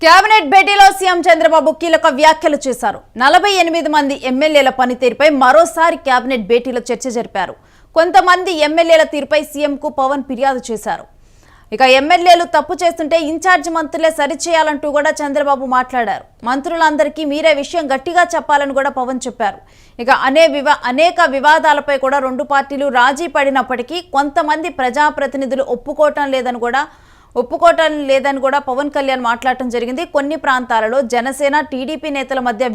Cabinet భేటీలో CM Chandrababu కీలక వ్యాఖ్యలు చేశారు. 48 మంది ఎమ్మెల్యేల పనితీరుపై మరోసారి కేబినెట్ భేటీలో చర్చ జరిపారు. కొంతమంది ఎమ్మెల్యేల తీరుపై సీఎంకు పవన్ ఫిర్యాదు చేశారు. ఇక ఎమ్మెల్యేలు తప్పు చేస్తుంటే ఇన్ఛార్జ్ మంత్రులే సరిచేయాలంటూ కూడా చంద్రబాబు మాట్లాడారు. మంత్రులందరికీ మీరే విషయం గట్టిగా చెప్పాలని కూడా పవన్ చెప్పారు. ఇక అనేక వివాదాలపై కూడా రెండు పార్టీలు రాజీ పడినప్పటికీ కొంతమంది ప్రజాప్రతినిధులు ఒప్పుకోవటం లేదని కూడా పవన్ కళ్యాణ్ మాట్లాడటం జరిగింది. కొన్ని ప్రాంతాలలో జనసేన టీడీపీ నేతల మధ్య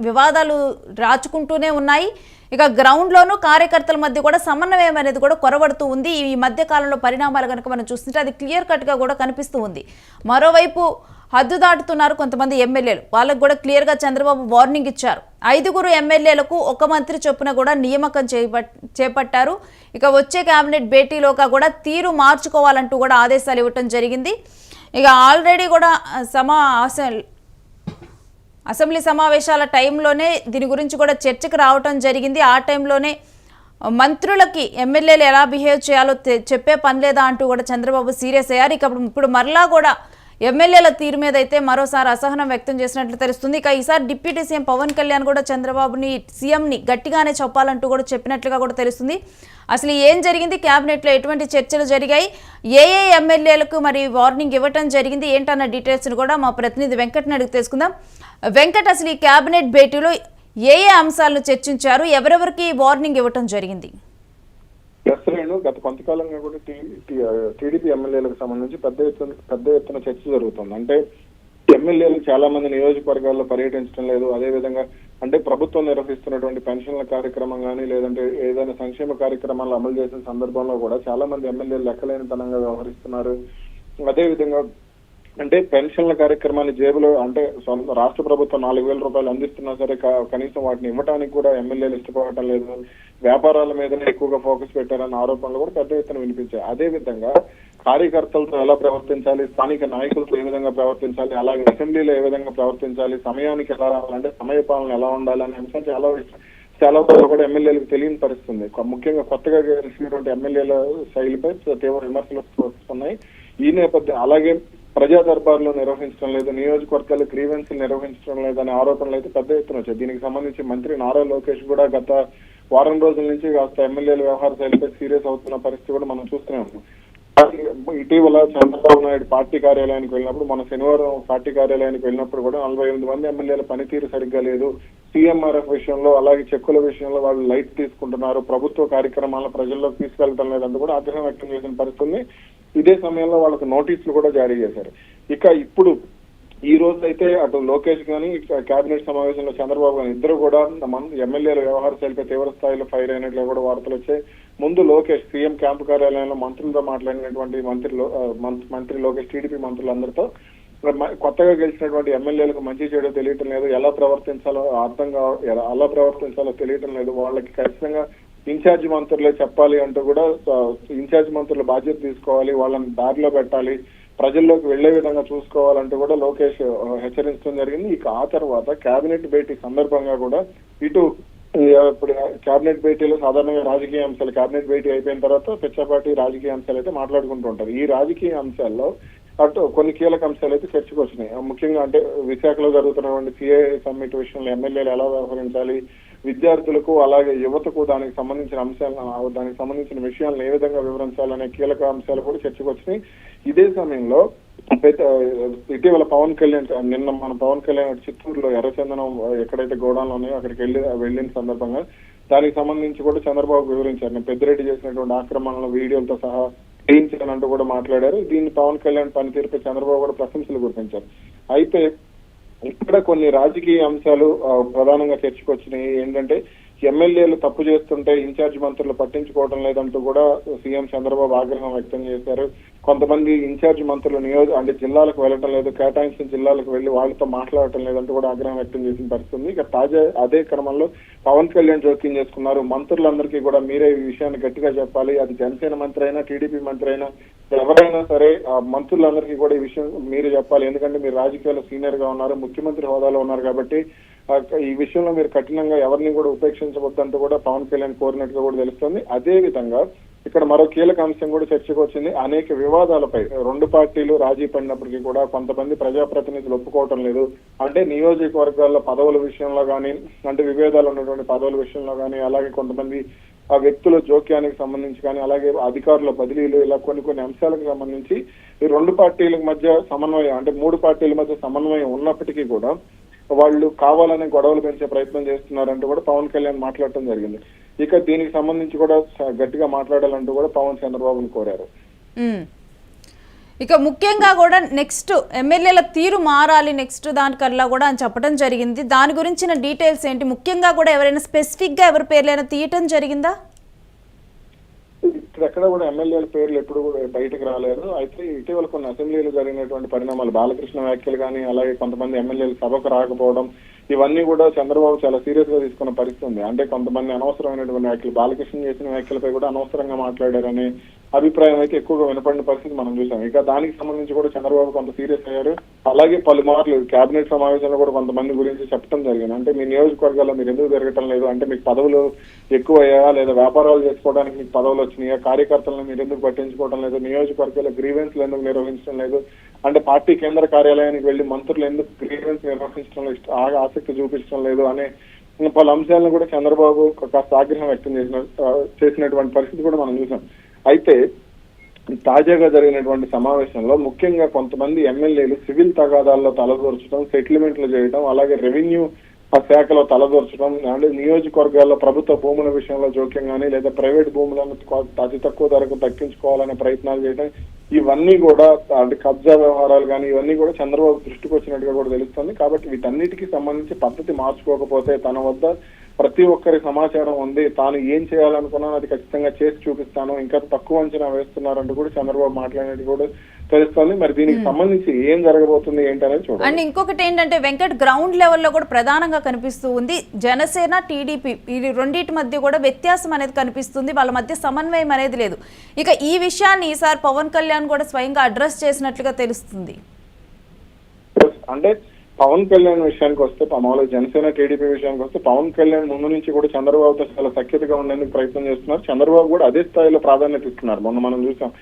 వివాదాలు రాచుకుంటూనే ఉన్నాయి. ఇక గ్రౌండ్లోనూ కార్యకర్తల మధ్య కూడా సమన్వయం అనేది కూడా కొరవడుతూ ఉంది. ఈ మధ్య కాలంలో పరిణామాలు కనుక మనం చూస్తుంటే అది క్లియర్ కట్గా కూడా కనిపిస్తూ ఉంది. మరోవైపు హద్దు దాటుతున్నారు కొంతమంది ఎమ్మెల్యేలు. వాళ్ళకు కూడా క్లియర్గా చంద్రబాబు వార్నింగ్ ఇచ్చారు. 5 ఎమ్మెల్యేలకు ఒక మంత్రి చొప్పున కూడా నియామకం చేపట్టారు. ఇక వచ్చే కేబినెట్ భేటీలోగా కూడా తీరు మార్చుకోవాలంటూ కూడా ఆదేశాలు ఇవ్వటం జరిగింది. ఇక ఆల్రెడీ కూడా అసెంబ్లీ సమావేశాల టైంలోనే దీని గురించి కూడా చర్చకు రావటం జరిగింది. ఆ టైంలోనే మంత్రులకి ఎమ్మెల్యేలు ఎలా బిహేవ్ చేయాలో చెప్పే పని లేదా అంటూ కూడా చంద్రబాబు సీరియస్ అయ్యారు. ఇప్పుడు మరలా కూడా ఎమ్మెల్యేల తీరు మీద అయితే మరోసారి అసహనం వ్యక్తం చేసినట్లు తెలుస్తుంది. ఇక ఈసారి డిప్యూటీ సీఎం పవన్ కళ్యాణ్ కూడా చంద్రబాబుని సీఎంని గట్టిగానే చెప్పాలంటూ కూడా చెప్పినట్లుగా కూడా తెలుస్తుంది. అసలు ఏం జరిగింది, క్యాబినెట్లో ఎటువంటి చర్చలు జరిగాయి, ఏ ఎమ్మెల్యేలకు మరి వార్నింగ్ ఇవ్వటం జరిగింది ఏంటన్న డీటెయిల్స్ని కూడా మా ప్రతినిధి వెంకట్ని అడిగి తెలుసుకుందాం. వెంకట్, అసలు ఈ క్యాబినెట్ భేటీలో ఏ అంశాలను చర్చించారు, ఎవరెవరికి వార్నింగ్ ఇవ్వటం జరిగింది? గత కొంతకాలంగా కూడా టీడీపీ ఎమ్మెల్యేలకు సంబంధించి పెద్ద ఎత్తున చర్చ జరుగుతుంది. అంటే ఎమ్మెల్యేలు చాలా మంది నియోజకవర్గాల్లో పర్యటించడం లేదు. అదేవిధంగా అంటే ప్రభుత్వం నిర్వహిస్తున్నటువంటి పెన్షన్ల కార్యక్రమం కానీ లేదంటే ఏదైనా సంక్షేమ కార్యక్రమాలు అమలు చేసిన సందర్భంలో కూడా చాలా మంది ఎమ్మెల్యేలు లెక్కలేనితనంగా వ్యవహరిస్తున్నారు. అదేవిధంగా అంటే పెన్షన్ల కార్యక్రమాన్ని జేబులో అంటే రాష్ట్ర ప్రభుత్వం 4,000 రూపాయలు అందిస్తున్నా సరే కనీసం వాటిని ఇవ్వడానికి కూడా ఎమ్మెల్యేలు ఇష్టపడటం లేదు. వ్యాపారాల మీదనే ఎక్కువగా ఫోకస్ పెట్టారన్న ఆరోపణలు కూడా పెద్ద ఎత్తున వినిపించాయి. అదేవిధంగా కార్యకర్తలతో ఎలా ప్రవర్తించాలి, స్థానిక నాయకులతో ఏ విధంగా ప్రవర్తించాలి, అలాగే అసెంబ్లీలో ఏ విధంగా ప్రవర్తించాలి, సమయానికి ఎలా రావాలంటే సమయపాలన ఎలా ఉండాలి అనే అంశాలు చాలా కూడా ఎమ్మెల్యేలకు తెలియని పరిస్థితుంది. ముఖ్యంగా కొత్తగా గెలిచినటువంటి ఎమ్మెల్యేల శైలిపై తీవ్ర విమర్శలు వస్తున్నాయి. ఈ నేపథ్యం అలాగే ప్రజా దర్బార్లు నిర్వహించడం లేదు, నియోజకవర్గాలు గ్రీవెన్స్లు నిర్వహించడం లేదనే ఆరోపణలు అయితే పెద్ద ఎత్తున వచ్చాయి. దీనికి సంబంధించి మంత్రి నారా లోకేష్ కూడా గత వారం రోజుల నుంచి కాస్త ఎమ్మెల్యేల వ్యవహార శైలిపై సీరియస్ అవుతున్న పరిస్థితి కూడా మనం చూస్తూనే ఉన్నాం. ఇటీవల చంద్రబాబు నాయుడు పార్టీ కార్యాలయానికి వెళ్ళినప్పుడు మన శనివారం పార్టీ కార్యాలయానికి వెళ్ళినప్పుడు కూడా 48 మంది ఎమ్మెల్యేల పనితీరు సరిగ్గా లేదు, సీఎంఆర్ఎఫ్ విషయంలో అలాగే చెక్కుల విషయంలో వాళ్ళు లైట్ తీసుకుంటున్నారు, ప్రభుత్వ కార్యక్రమాలను ప్రజల్లోకి తీసుకెళ్లడం లేదంటూ కూడా ఆగ్రహం వ్యక్తం చేసిన పరిస్థితి. ఇదే సమయంలో వాళ్ళకు నోటీసులు కూడా జారీ చేశారు. ఇక ఇప్పుడు ఈ రోజు అయితే అటు లోకేష్ కానీ కేబినెట్ సమావేశంలో చంద్రబాబు గాని ఇద్దరు కూడా ఎమ్మెల్యేల వ్యవహార శైలిపై తీవ్ర స్థాయిలో ఫైర్ అయినట్లు కూడా వార్తలు వచ్చాయి. ముందు లోకేష్ సీఎం క్యాంపు కార్యాలయంలో మంత్రులతో మాట్లాడినటువంటి మంత్రి లోకేష్ టీడీపీ మంత్రులందరితో కొత్తగా గెలిచినటువంటి ఎమ్మెల్యేలకు మంచి చెడు తెలియటం లేదు, ఎలా ప్రవర్తించాలో తెలియటం లేదు, వాళ్ళకి ఖచ్చితంగా ఇన్ఛార్జ్ మంత్రులే చెప్పాలి అంటూ కూడా ఇన్ఛార్జ్ మంత్రుల బాధ్యత తీసుకోవాలి, వాళ్ళని దారిలో పెట్టాలి, ప్రజల్లోకి వెళ్లే విధంగా చూసుకోవాలంటూ కూడా లోకేష్ హెచ్చరించడం జరిగింది. ఇక ఆ తర్వాత కేబినెట్ భేటీ సందర్భంగా కూడా ఇప్పుడు కేబినెట్ భేటీలో సాధారణంగా రాజకీయ అంశాలు కేబినెట్ భేటీ అయిపోయిన తర్వాత పిచ్చపాటి రాజకీయ అంశాలు అయితే మాట్లాడుకుంటూ ఉంటారు. ఈ రాజకీయ అంశాల్లో అటు కొన్ని కీలక అంశాలు అయితే చర్చకు వచ్చినాయి. ముఖ్యంగా అంటే విశాఖలో జరుగుతున్నటువంటి సిఐ సమ్మిట్ విషయంలో ఎమ్మెల్యేలు ఎలా వ్యవహరించాలి, విద్యార్థులకు అలాగే యువతకు దానికి సంబంధించిన విషయాలను ఏ విధంగా వివరించాలనే కీలక అంశాలు కూడా చర్చకు వచ్చినాయి. ఇదే సమయంలో ఇటీవల పవన్ కళ్యాణ్ చిత్తూరులో ఎర్రచందనం ఎక్కడైతే గోడాన్లు ఉన్నాయో అక్కడికి వెళ్ళిన సందర్భంగా దానికి సంబంధించి కూడా చంద్రబాబు వివరించారు. నేను పెద్దిరెడ్డి చేసినటువంటి ఆక్రమణల వీడియోలతో సహా చేయించానంటూ కూడా మాట్లాడారు. దీన్ని పవన్ కళ్యాణ్ పనితీరుపై చంద్రబాబు కూడా ప్రశంసలు కురిపించారు. అయితే ఇక్కడ కొన్ని రాజకీయ అంశాలు ప్రధానంగా చర్చకు వచ్చినాయి. ఏంటంటే ఎమ్మెల్యేలు తప్పు చేస్తుంటే ఇన్ఛార్జ్ మంత్రులు పట్టించుకోవడం లేదంటూ కూడా సీఎం చంద్రబాబు ఆగ్రహం వ్యక్తం చేశారు. కొంతమంది ఇన్ఛార్జ్ మంత్రులు అంటే జిల్లాలకు వెళ్ళటం లేదు, కేటాయించిన జిల్లాలకు వెళ్లి వాళ్ళతో మాట్లాడటం లేదంటూ కూడా ఆగ్రహం వ్యక్తం చేసిన పరిస్థితుంది. ఇక అదే క్రమంలో పవన్ కళ్యాణ్ జోక్యం చేసుకున్నారు. మంత్రులందరికీ కూడా మీరే ఈ విషయాన్ని గట్టిగా చెప్పాలి, అది జనసేన మంత్రి అయినా టీడీపీ మంత్రి అయినా ఎవరైనా సరే మంత్రులందరికీ కూడా ఈ విషయం మీరే చెప్పాలి, ఎందుకంటే మీరు రాజకీయాల్లో సీనియర్ గా ఉన్నారు, ముఖ్యమంత్రి హోదాలో ఉన్నారు కాబట్టి ఈ విషయంలో మీరు కఠినంగా ఎవరిని కూడా ఉపేక్షించవద్దంటూ కూడా పవన్ కళ్యాణ్ కోరినట్టుగా కూడా తెలుస్తుంది. అదే విధంగా ఇక్కడ మరో కీలక అంశం కూడా చర్చకు వచ్చింది. అనేక వివాదాలపై రెండు పార్టీలు రాజీ పడినప్పటికీ కూడా కొంతమంది ప్రజాప్రతినిధులు ఒప్పుకోవటం లేదు. అంటే నియోజకవర్గాల్లో పదవుల విషయంలో కానీ, అంటే విభేదాలు ఉన్నటువంటి పదవుల విషయంలో కానీ, అలాగే కొంతమంది ఆ వ్యక్తుల జోక్యానికి సంబంధించి కానీ, అలాగే అధికారుల బదిలీలు, ఇలా కొన్ని అంశాలకు సంబంధించి ఈ రెండు పార్టీల మధ్య సమన్వయం, అంటే మూడు పార్టీల మధ్య సమన్వయం ఉన్నప్పటికీ కూడా వాళ్ళు కావాలనే గొడవలు పెంచే ప్రయత్నం చేస్తున్నారంటూ కూడా పవన్ కళ్యాణ్ మాట్లాడటం జరిగింది. ఇక దీనికి సంబంధించి కూడా గట్టిగా మాట్లాడాలంటూ కూడా పవన్ చంద్రబాబుని కోరారు. ఇక ముఖ్యంగా కూడా నెక్స్ట్ ఎమ్మెల్యేల తీరు మారాలి నెక్స్ట్ దానికల్లా కూడా అని చెప్పడం జరిగింది. దాని గురించిన డీటెయిల్స్ ఏంటి? ముఖ్యంగా కూడా ఎవరైనా స్పెసిఫిక్ గా ఎవరి పేర్లైనా తీయటం జరిగిందా? ఇక్కడ ఎక్కడ కూడా ఎమ్మెల్యేల పేర్లు ఎప్పుడు కూడా బయటకు రాలేదు. అయితే ఇటీవల కొన్ని అసెంబ్లీలో జరిగినటువంటి పరిణామాలు, బాలకృష్ణ వ్యాఖ్యలు కానీ, అలాగే కొంతమంది ఎమ్మెల్యేలు సభకు రాకపోవడం, ఇవన్నీ కూడా చంద్రబాబు చాలా సీరియస్ గా తీసుకున్న పరిస్థితి ఉంది. అంటే కొంతమంది అనవసరమైనటువంటి వ్యాఖ్యలు, బాలకృష్ణ చేసిన వ్యాఖ్యలపై కూడా అనవసరంగా మాట్లాడారనే అభిప్రాయం అయితే ఎక్కువగా వినపడిన పరిస్థితి మనం చూసాం. ఇక దానికి సంబంధించి కూడా చంద్రబాబు కొంత సీరియస్ అయ్యారు. అలాగే పలుమార్లు కేబినెట్ సమావేశంలో కూడా కొంతమంది గురించి చెప్పడం జరిగింది. అంటే మీ నియోజకవర్గాల్లో మీరు ఎందుకు జరగటం లేదు, అంటే మీకు పదవులు ఎక్కువయ్యా, లేదా వ్యాపారాలు చేసుకోవడానికి మీకు పదవులు వచ్చినాయా, కార్యకర్తలను మీరు ఎందుకు పట్టించుకోవడం లేదు, నియోజకవర్గాల్లో గ్రీవెన్స్లు ఎందుకు నిర్వహించడం లేదు, అంటే పార్టీ కేంద్ర కార్యాలయానికి వెళ్లి మంత్రులు ఎందుకు గ్రీవెన్స్ నిర్వహించడం ఆసక్తి చూపించడం లేదు అనే పలు అంశాలను కూడా చంద్రబాబు కాస్త ఆగ్రహం వ్యక్తం చేసినటువంటి పరిస్థితి కూడా మనం చూసాం. అయితే తాజాగా జరిగినటువంటి సమావేశంలో ముఖ్యంగా కొంతమంది ఎమ్మెల్యేలు సివిల్ తగాదాల్లో తలదూర్చడం, సెటిల్మెంట్లు చేయడం, అలాగే రెవెన్యూ శాఖలో తలదూర్చడం, అంటే నియోజకవర్గాల్లో ప్రభుత్వ భూముల విషయంలో జోక్యం కానీ, లేదా ప్రైవేట్ భూములను అతి తక్కువ ధరకు దక్కించుకోవాలనే ప్రయత్నాలు చేయడం, ఇవన్నీ కూడా అంటే కబ్జా వ్యవహారాలు కానీ, ఇవన్నీ కూడా చంద్రబాబు దృష్టికి వచ్చినట్టుగా కూడా తెలుస్తుంది. కాబట్టి వీటన్నిటికీ సంబంధించి పద్ధతి మార్చుకోకపోతే తన వద్ద ప్రతి ఒక్కరి సమాచారం ఉంది, తాను ఏం చేయాలనుకున్నాను అది ఖచ్చితంగా చేసి చూపిస్తాను, ఇంకా తక్కువ అంచనా వేస్తున్నారంటూ కూడా చంద్రబాబు మాట్లాడినట్టు కూడా తెలుస్తుంది. మరి దీనికి సంబంధించి ఏం జరగబోతుంది ఏంటనేది చూడాలి. అండ్ ఇంకొకటి ఏంటంటే వెంకట్, గ్రౌండ్ లెవెల్లో కూడా ప్రధానంగా కనిపిస్తూ ఉంది జనసేన టీడీపీ ఈ రెండింటి మధ్య కూడా వ్యత్యాసం అనేది కనిపిస్తుంది, వాళ్ళ మధ్య సమన్వయం అనేది లేదు. ఇక ఈ విషయాన్ని ఈసారి పవన్ కళ్యాణ్ కూడా స్వయంగా అడ్రస్ చేసినట్లుగా తెలుస్తుంది. అంటే పవన్ కళ్యాణ్ విషయానికి వస్తే, మామూలుగా జనసేన టీడీపీ విషయానికి వస్తే, పవన్ కళ్యాణ్ ముందు నుంచి కూడా చంద్రబాబుతో చాలా సఖ్యతగా ఉండేందుకు ప్రయత్నం చేస్తున్నారు. చంద్రబాబు కూడా అదే స్థాయిలో ప్రాధాన్యత ఇస్తున్నారు. మొన్న మనం చూసాం,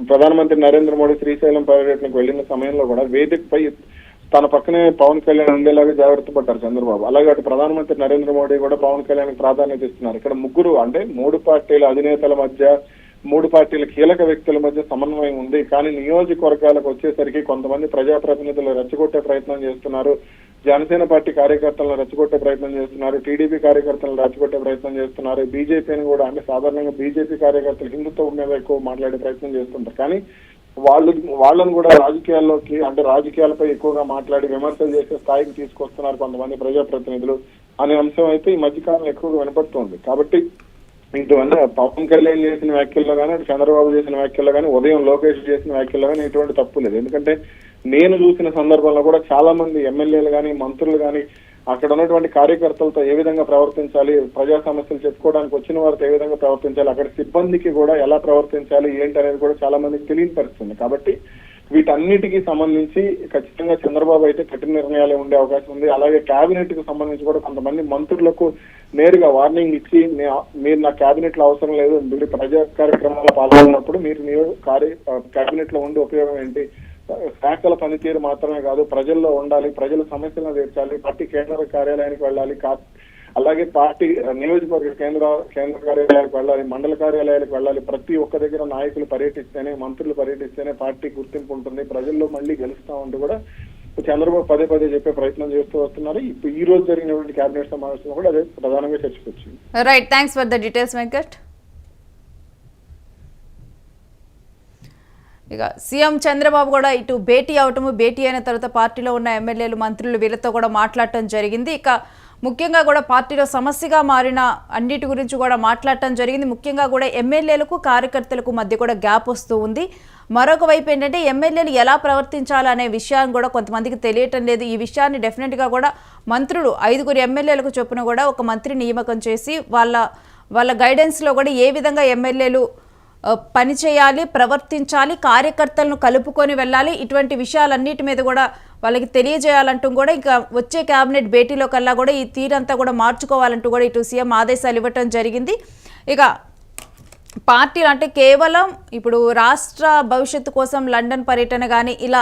ప్రధానమంత్రి నరేంద్ర మోడీ శ్రీశైలం పర్యటనకు వెళ్లిన సమయంలో కూడా వేదికపై తన పక్కనే పవన్ కళ్యాణ్ ఉండేలాగా జాగ్రత్త పడ్డారు చంద్రబాబు. అలాగే అటు ప్రధానమంత్రి నరేంద్ర మోడీ కూడా పవన్ కళ్యాణ్ ప్రాధాన్యత ఇస్తున్నారు. ఇక్కడ ముగ్గురు, అంటే మూడు పార్టీల అధినేతల మధ్య, మూడు పార్టీల కీలక వ్యక్తుల మధ్య సమన్వయం ఉంది. కానీ నియోజకవర్గాలకు వచ్చేసరికి కొంతమంది ప్రజాప్రతినిధులు రెచ్చగొట్టే ప్రయత్నం చేస్తున్నారు, జనసేన పార్టీ కార్యకర్తలను రెచ్చగొట్టే ప్రయత్నం చేస్తున్నారు, టీడీపీ కార్యకర్తలను రెచ్చగొట్టే ప్రయత్నం చేస్తున్నారు, బీజేపీని కూడా, అంటే సాధారణంగా బీజేపీ కార్యకర్తలు హిందుత్వం మీద ఎక్కువ మాట్లాడే ప్రయత్నం చేస్తుంటారు. కానీ వాళ్ళను కూడా రాజకీయాల్లోకి, అంటే రాజకీయాలపై ఎక్కువగా మాట్లాడి విమర్శలు చేసే స్థాయికి తీసుకొస్తున్నారు కొంతమంది ప్రజాప్రతినిధులు అనే అంశం అయితే ఈ మధ్యకాలంలో ఎక్కువగా వినపడుతోంది. కాబట్టి ఇటువంటి పవన్ కళ్యాణ్ చేసిన వ్యాఖ్యల్లో కానీ, చంద్రబాబు చేసిన వ్యాఖ్యల్లో కానీ, ఉదయం లోకేష్ చేసిన వ్యాఖ్యల్లో కానీ ఎటువంటి తప్పు లేదు. ఎందుకంటే నేను చూసిన సందర్భంలో కూడా చాలా మంది ఎమ్మెల్యేలు కానీ, మంత్రులు కానీ అక్కడ ఉన్నటువంటి కార్యకర్తలతో ఏ విధంగా ప్రవర్తించాలి, ప్రజా సమస్యలు చెప్పుకోవడానికి వచ్చిన వారితో ఏ విధంగా ప్రవర్తించాలి, అక్కడ సిబ్బందికి కూడా ఎలా ప్రవర్తించాలి ఏంటి అనేది కూడా చాలా మందికి తెలియని పరిస్థితుంది. కాబట్టి వీటన్నిటికీ సంబంధించి ఖచ్చితంగా చంద్రబాబు అయితే కఠిన నిర్ణయాలు ఉండే అవకాశం ఉంది. అలాగే కేబినెట్ కు సంబంధించి కూడా కొంతమంది మంత్రులకు నేరుగా వార్నింగ్ ఇచ్చి, మీరు నా కేబినెట్ లో అవసరం లేదు, మీరు ప్రజా కార్యక్రమాల్లో పాల్గొన్నప్పుడు మీరు కేబినెట్ లో ఉండే ఉపయోగం ఏంటి, శాఖల పనితీరు మాత్రమే కాదు, ప్రజల్లో ఉండాలి, ప్రజల సమస్యలను తీర్చాలి, పార్టీ కేంద్ర కార్యాలయానికి వెళ్ళాలి, అలాగే పార్టీ నియోజకవర్గ కేంద్ర కార్యాలయాలకు వెళ్ళాలి, మండల కార్యాలయాలకు వెళ్ళాలి, ప్రతి ఒక్క దగ్గర నాయకులు పర్యటిస్తేనే, మంత్రులు పర్యటిస్తేనే పార్టీ గుర్తింపు ఉంటుంది, ప్రజల్లో మళ్ళీ గెలుస్తామంటూ కూడా చంద్రబాబు పదే చెప్పే ప్రయత్నం చేస్తూ వస్తున్నారు. ఇప్పుడు ఈ రోజు జరిగినటువంటి కేబినెట్ సమావేశంలో కూడా అదే ప్రధానంగా చర్చకు వచ్చింది. Right, thanks for the details Venkat. ఇక సీఎం చంద్రబాబు కూడా ఇటు భేటీ అవటము, భేటీ అయిన తర్వాత పార్టీలో ఉన్న ఎమ్మెల్యేలు, మంత్రులు వీళ్ళతో కూడా మాట్లాడటం జరిగింది. ఇక ముఖ్యంగా కూడా పార్టీలో సమస్యగా మారిన అన్నిటి గురించి కూడా మాట్లాడటం జరిగింది. ముఖ్యంగా కూడా ఎమ్మెల్యేలకు కార్యకర్తలకు మధ్య కూడా గ్యాప్ వస్తూ ఉంది. మరొక వైపు ఏంటంటే ఎమ్మెల్యేలు ఎలా ప్రవర్తించాలనే విషయాన్ని కూడా కొంతమందికి తెలియటం లేదు. ఈ విషయాన్ని డెఫినెట్గా కూడా మంత్రులు 5 ఎమ్మెల్యేలకు చొప్పున కూడా ఒక మంత్రి నియామకం చేసి వాళ్ళ గైడెన్స్లో కూడా ఏ విధంగా ఎమ్మెల్యేలు పని చేయాలి, ప్రవర్తించాలి, కార్యకర్తలను కలుపుకొని వెళ్ళాలి, ఇటువంటి విషయాలన్నిటి మీద కూడా వాళ్ళకి తెలియజేయాలంటూ కూడా ఇంకా వచ్చే కేబినెట్ భేటీలో కల్లా కూడా ఈ తీరంతా కూడా మార్చుకోవాలంటూ కూడా ఇటు సీఎం ఆదేశాలు ఇవ్వటం జరిగింది. ఇక పార్టీలు అంటే కేవలం ఇప్పుడు రాష్ట్ర భవిష్యత్తు కోసం లండన్ పర్యటన కానీ ఇలా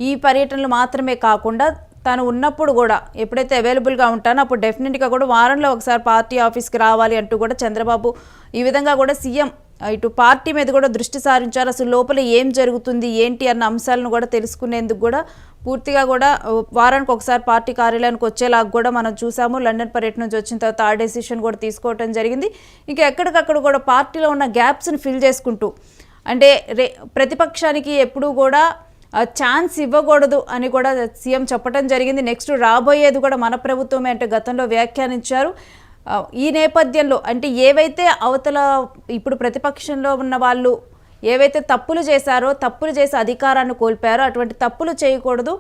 ఈ పర్యటనలు మాత్రమే కాకుండా తను ఉన్నప్పుడు కూడా ఎప్పుడైతే అవైలబుల్గా ఉంటానో అప్పుడు డెఫినెట్గా కూడా వారంలో ఒకసారి పార్టీ ఆఫీస్కి రావాలి అంటూ కూడా చంద్రబాబు ఈ విధంగా కూడా సీఎం ఇటు పార్టీ మీద కూడా దృష్టి సారించారు. అసలు లోపల ఏం జరుగుతుంది ఏంటి అన్న అంశాలను కూడా తెలుసుకునేందుకు కూడా పూర్తిగా కూడా వారానికి ఒకసారి పార్టీ కార్యాలయానికి వచ్చేలాగా కూడా మనం చూసాము. లండన్ పర్యటన నుంచి వచ్చిన తర్వాత ఆ డెసిషన్ కూడా తీసుకోవటం జరిగింది. ఇంకా ఎక్కడికక్కడ కూడా పార్టీలో ఉన్న గ్యాప్స్ని ఫిల్ చేసుకుంటూ అంటే ప్రతిపక్షానికి ఎప్పుడూ కూడా ఛాన్స్ ఇవ్వకూడదు అని కూడా సీఎం చెప్పడం జరిగింది. నెక్స్ట్ రాబోయేది కూడా మన ప్రభుత్వమే అంటే గతంలో వ్యాఖ్యానించారు. ఈ నేపథ్యంలో అంటే ఏవైతే అవతల ఇప్పుడు ప్రతిపక్షంలో ఉన్న వాళ్ళు ఏవైతే తప్పులు చేశారో తప్పులు చేసి అధికారాన్ని కోల్పోయారో అటువంటి తప్పులు చేయకూడదు,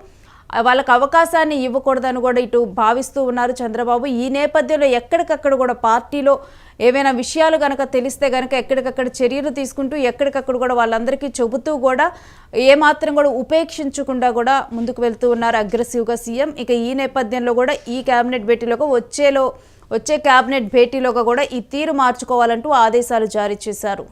వాళ్ళకి అవకాశాన్ని ఇవ్వకూడదని కూడా ఇటు భావిస్తూ ఉన్నారు చంద్రబాబు. ఈ నేపథ్యంలో ఎక్కడికక్కడ కూడా పార్టీలో ఏవైనా విషయాలు కనుక తెలిస్తే కనుక ఎక్కడికక్కడ చర్యలు తీసుకుంటూ ఎక్కడికక్కడ కూడా వాళ్ళందరికీ చెబుతూ కూడా ఏమాత్రం కూడా ఉపేక్షించకుండా కూడా ముందుకు వెళ్తూ ఉన్నారు అగ్రెసివ్గా సీఎం. ఇక ఈ నేపథ్యంలో కూడా ఈ కేబినెట్ భేటీలోకి వచ్చే కేబినెట్ భేటీలోగా కూడా ఈ తీరు మార్చుకోవాలంటూ ఆదేశాలు జారీ చేశారు.